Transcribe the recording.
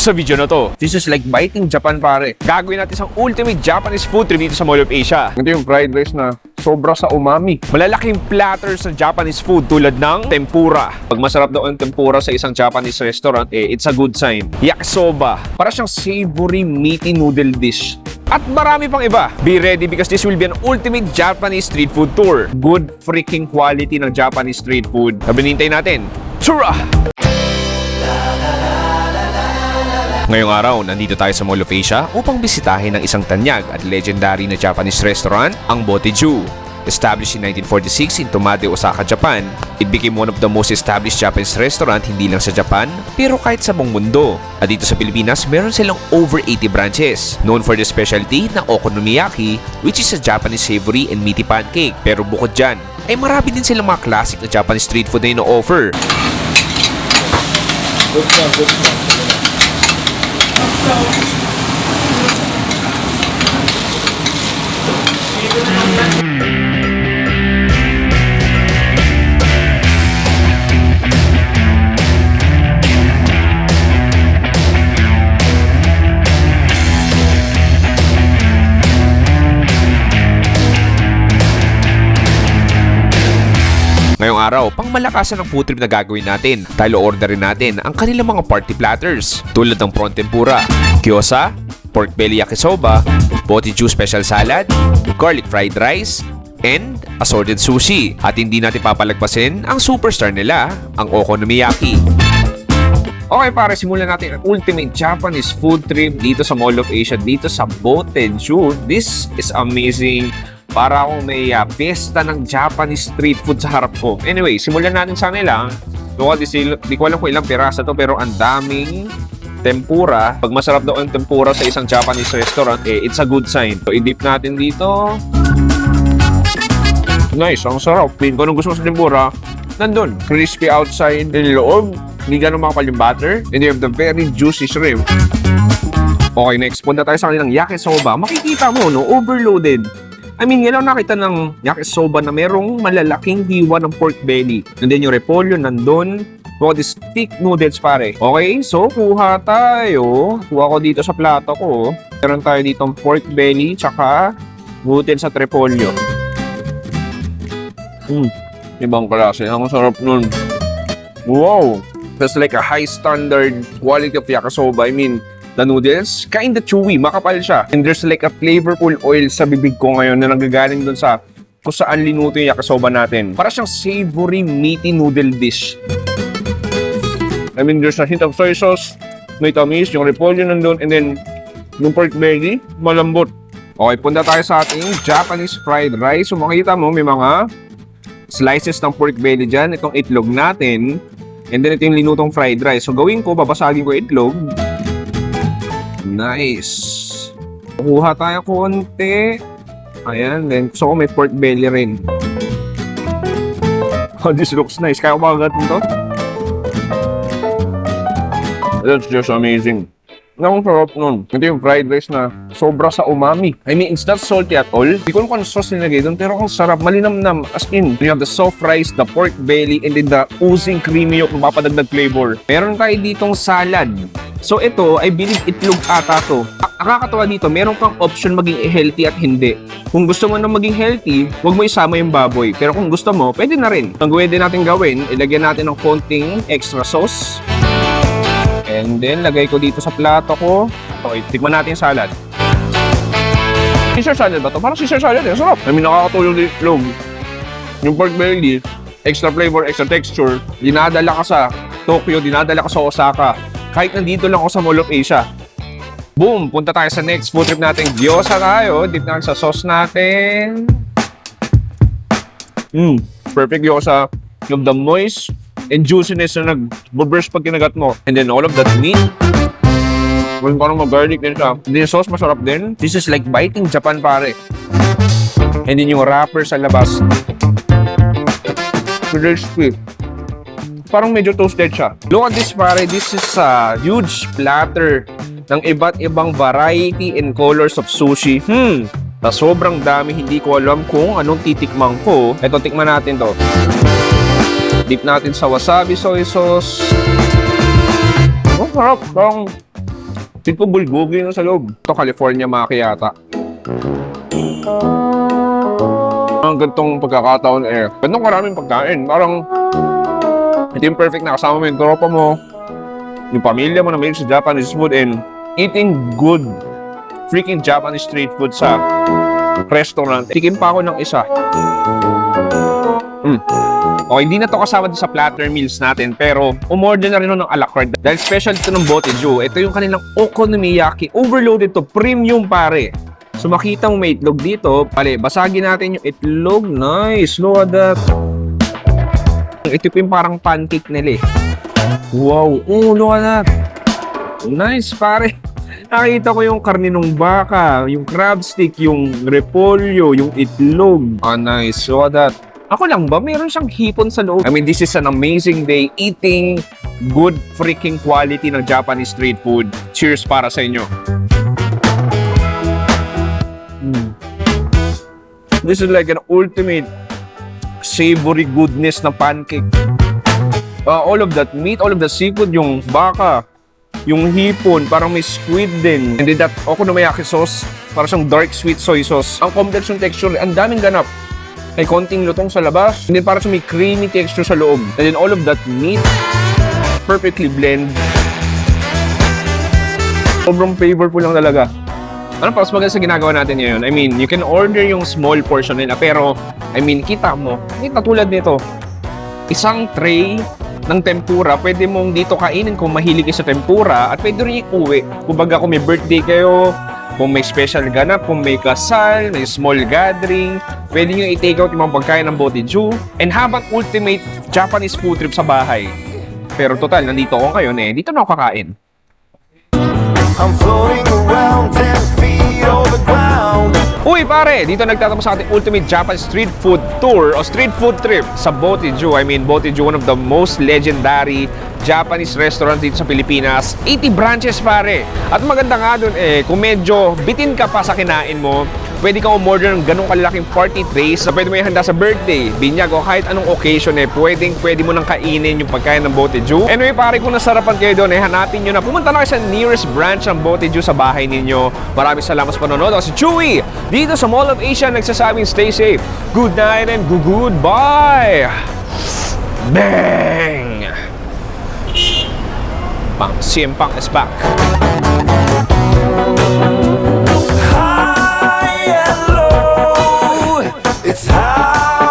sa video na to. This is like biting Japan, pare. Gagawin natin isang ultimate Japanese food trip dito sa Mall of Asia. Ito yung fried rice na sobra sa umami. Malalaking platters ng Japanese food tulad ng tempura. Pag masarap daw ang tempura sa isang Japanese restaurant, it's a good sign. Yakisoba. Para siyang savory meaty noodle dish. At marami pang iba. Be ready because this will be an ultimate Japanese street food tour. Good freaking quality ng Japanese street food. Kabinintay natin. Tsura! Ngayong araw, nandito tayo sa Mall of Asia upang bisitahin ang isang tanyag at legendary na Japanese restaurant, ang Boteju. Established in 1946 in Tomade, Osaka, Japan, it became one of the most established Japanese restaurant hindi lang sa Japan, pero kahit sa buong mundo. At dito sa Pilipinas, meron silang over 80 branches, known for the specialty na okonomiyaki, which is a Japanese savory and meaty pancake. Pero bukod dyan, ay marami din silang mga classic na Japanese street food na ino-offer. Ngayong araw, pang malakasan ng food trip na gagawin natin, tayo orderin natin ang kanilang mga party platters tulad ng prawn tempura, gyoza, pork belly yakisoba, Boteju special salad, garlic fried rice, and assorted sushi. At hindi natin papalagpasin ang superstar nila, ang okonomiyaki. Okay pare, simulan natin ang ultimate Japanese food trip dito sa Mall of Asia, dito sa Boteju. This is amazing. Para akong may fiesta ng Japanese street food sa harap ko. Anyway, simulan natin sa nila. Di ko alam kung ilang pirasa to, pero ang daming tempura. Pag masarap daw ang tempura sa isang Japanese restaurant, it's a good sign. So, i-dip natin dito. Nice, ang sarap. Kung anong gusto mo sa tempura, nandun. Crispy outside, yung loob. Hindi ganun makapal yung butter. And you have the very juicy shrimp. Okay, next. Punta tayo sa kanilang yakisoba. Makikita mo, no? Overloaded. I mean, ngayon nakita ng yakisoba na merong malalaking hiwa ng pork belly. And then yung repolyo nandun. Kuha this thick noodles, pare. Okay, so kuha tayo. Kuha ko dito sa plato ko. Meron tayo dito pork belly, tsaka noodles at repolyo. Ibang klase. Ang sarap nun. Wow! That's like a high standard quality of yakisoba. I mean, the noodles, kinda chewy, makapal siya. And there's like a flavorful oil sa bibig ko ngayon na nanggagaling dun sa kung saan linuto yung yakisoba natin. Para siyang savory meaty noodle dish. I mean, there's a hint of soy sauce, may tamis, yung repolyo nandun, and then yung pork belly, malambot. Okay, punta tayo sa ating Japanese fried rice. So makikita mo, may mga slices ng pork belly dyan. Itong itlog natin. And then ito yung linutong fried rice. So gawin ko, babasagin ko yung itlog. Nice. Kuha tayo konti. Ayan, then gusto ko may pork belly rin. Oh, this looks nice. Kaya ko makagatin to? That's just amazing. Ang sarap nun. Ito yung fried rice na sobra sa umami. I mean, it's not salty at all. Hindi ko alam kung ano sauce nilagay doon, pero ang sarap. Malinamnam. As in, you have the soft rice, the pork belly, and then the oozing creamy yolk na mapadagdag flavor. Meron tayo ditong salad. So ito, I believe itlog ata to. Nakakatawa dito, meron kang option maging healthy at hindi. Kung gusto mo na maging healthy, huwag mo isama yung baboy. Pero kung gusto mo, pwede na rin. Ang pwede natin gawin, ilagyan natin ng konting extra sauce. And then, lagay ko dito sa plato ko. Okay, tikman natin yung salad. Caesar salad ba to? Parang Caesar salad eh. Sarap. I mean, nakakatulong din itlog. Yung pork belly, extra flavor, extra texture. Dinadala ka sa Tokyo, dinadala ka sa Osaka. Kahit nandito lang ako sa Mall of Asia. Boom! Punta tayo sa next food trip natin. Gyoza tayo. Dip natin sa sauce natin. Perfect gyoza. Yung the moist and juiciness na nag-burst pag kinagat mo. And then all of that meat. Kung parang mag-garlic din siya. And then yung sauce masarap din. This is like biting Japan, pare. And then yung wrapper sa labas. Crispy. Parang medyo toasted siya. Look at this, pare. This is a huge platter ng iba't ibang variety and colors of sushi. Na sobrang dami, hindi ko alam kung anong titikman ko. Ito, tikman natin to. Dip natin sa wasabi soy sauce. Oh, sarap. Parang Feel ko bulgogi na sa loob. Ito, California Maki yata. Ang gantong pagkakataon gantong karaming pagkain. Parang, ito yung perfect na kasama mo yung tropa mo, yung pamilya mo na mahilig sa Japanese food and eating good freaking Japanese street food sa restaurant. Tikim pa ako ng isa. Okay, hindi na to kasama sa platter meals natin pero umorder na rin ako ng a la carte dahil special ito ng Boteju. Ito yung kanilang okonomiyaki. Overloaded to, premium pare. So makita mo may itlog dito. Pare, basagin natin yung itlog. Nice, look at that. Ito yung parang pancake nila eh. Wow, oh look at that. Nice pare. Nakita ko yung karne ng baka, yung crab stick, yung repolyo, yung itlog. Ah, nice. Look at that. Ako lang ba? Meron siyang hipon sa loob. I mean, this is an amazing day eating good freaking quality ng Japanese street food. Cheers para sa inyo. This is like an ultimate savory goodness na pancake. All of that meat, all of the seafood, yung baka, yung hipon, parang may squid din. And then that okonomiyaki sauce, parang siyang dark sweet soy sauce. Ang complex yung texture, ang daming ganap. May konting lutong sa labas, and then parang may creamy texture sa loob. And then all of that meat, perfectly blend. Sobrang flavorful lang talaga. Ano pa mas maganda sa ginagawa natin ngayon? I mean, you can order yung small portion nila, pero, I mean, kita mo, tulad nito, isang tray ng tempura, pwede mong dito kainin kung mahilig ka sa tempura, at pwede rin iuwi. Kumbaga kung may birthday kayo, kung may special ganap, kung may kasal, may small gathering, pwede nyo i-take out yung mga pagkain ng Boteju and have an ultimate Japanese food trip sa bahay. Pero total, nandito ako ngayon dito na ako kakain. I'm floating around 10 feet over the ground. Uy pare, dito nagtatapos sa ating ultimate Japanese street food tour o street food trip sa Boteju. I mean, Boteju, one of the most legendary Japanese restaurant dito sa Pilipinas. 80 branches pare. At maganda nga dun kung medyo bitin ka pa sa kinain mo, pwede kang umorder ng ganong kalaking party trays na pwede mo ihanda sa birthday, binyag o kahit anong occasion pwede mo nang kainin yung pagkain ng Boteju. Anyway pare, kung nasarapan kayo doon hanapin nyo na, pumunta na kayo sa nearest branch ng Boteju sa bahay ninyo. Maraming salamat sa panonood. Ako si Chewy dito sa Mall of Asia nagsasabing stay safe, good night and goodbye. Bang! CM Punk is back. High and low, it's high.